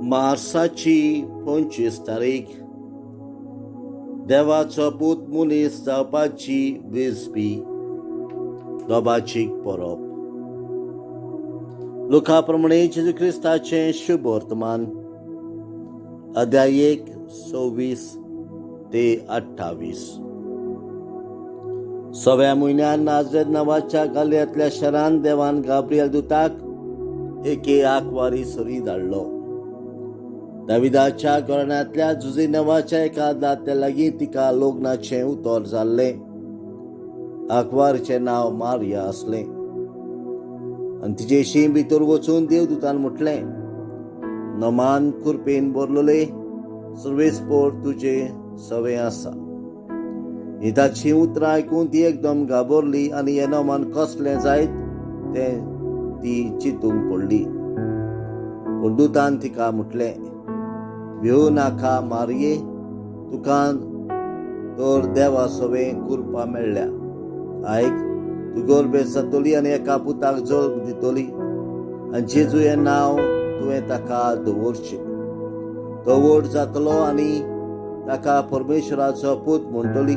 मार्साची 25 तारीख देवाचो पूत मनीस जावपाची वेंचपी दोबाचीक परब. लुका प्रमाणे जेजू क्रिस्ताचें शुभ वर्तमान अध्याय 1 26 ते 28. 6व्या म्हयन्यात नाजरेत नांवाच्या गालियांतल्या शारांत देवान गाब्रिएल दुताक एके आंकवारी सरी धाडलो. दाविदाच्या घराण्यांतल्या जुझे नांवाच्या एका दादल्या लागीं तिका लग्नाचें उतर जाल्लें. आंकवारीचें नांव मारिया आसलें आनी तिचेशी भितर वचून देवदूतान म्हटलें, नमान कुरपेन भरलेले सर्वेस्पर तुजे सवें आसा. ही ताची उतरां आयकून ती एकदम घाबरली आनी हें नमान कसलें जायत तें ती चिंतूंक पडली. पूण दुतान तिका म्हटलें, भिवू नाका मारये, तुका तर देवा सवें कुरपां मेळ्ळ्या. आयक, तूं गर्भेत जातली आनी एका पुताक जल्म दितली आनी जेजू हें नांव तुवें ताका दवरचें. तो व्हड जातलो आनी ताका परमेश्वराचो पूत म्हणटली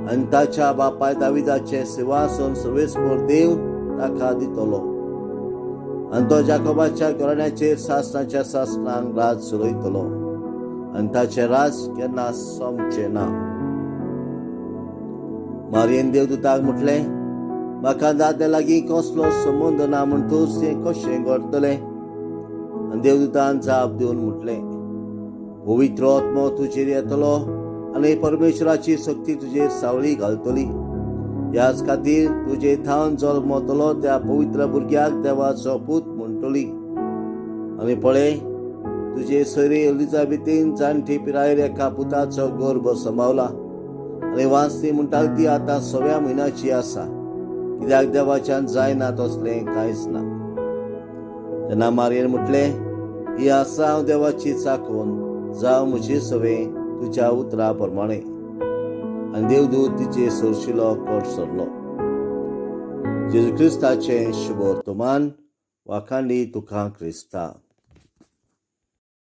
आनी ताच्या बापाय दाविदाचें सिंहासन सर्वेस्पर देव ताका दितलो आनी तो जाकोबाच्या घराण्याचेर सासणाच्या सासणांक राज चलयतलो आनी ताचें राज केन्ना सोंपचें ना. मारयेन देवदूताक म्हटलें, म्हाका दादल्या लागीं कसलो संबंद ना म्हणटूच तें कशें घडटलें? आनी देवदूतान जाप दिवन म्हटलें, पवित्र आत्मो तुजेर येतलो आनी परमेश्वराची शक्ती तुजेर सावळी घालतली. ह्याच खातीर तुजे थावन जल्मतलो त्या पवित्र भुरग्याक देवाचो पूत म्हणटली. आनी पळय, तुजे सयरे एलिझाबेथीन जाणटी पिरायेर एका पुताचो गर्भ सांबावला आनी वाचती म्हणटाली ती आतां 6व्या म्हयन्याची आसा, कित्याक देवाच्यान जायना तसलें कांयच ना. तेन्ना मारयेन म्हटलें, ही आसा हांव देवाची चाकवण, जावं म्हजी सवें तुज्या उतरा प्रमाणें. आनी देवदूत तिचे सरशिलो कट सरलो. जेजू क्रिस्ताचें शुभ वर्तमान. वाखाणली तुका क्रिस्ता.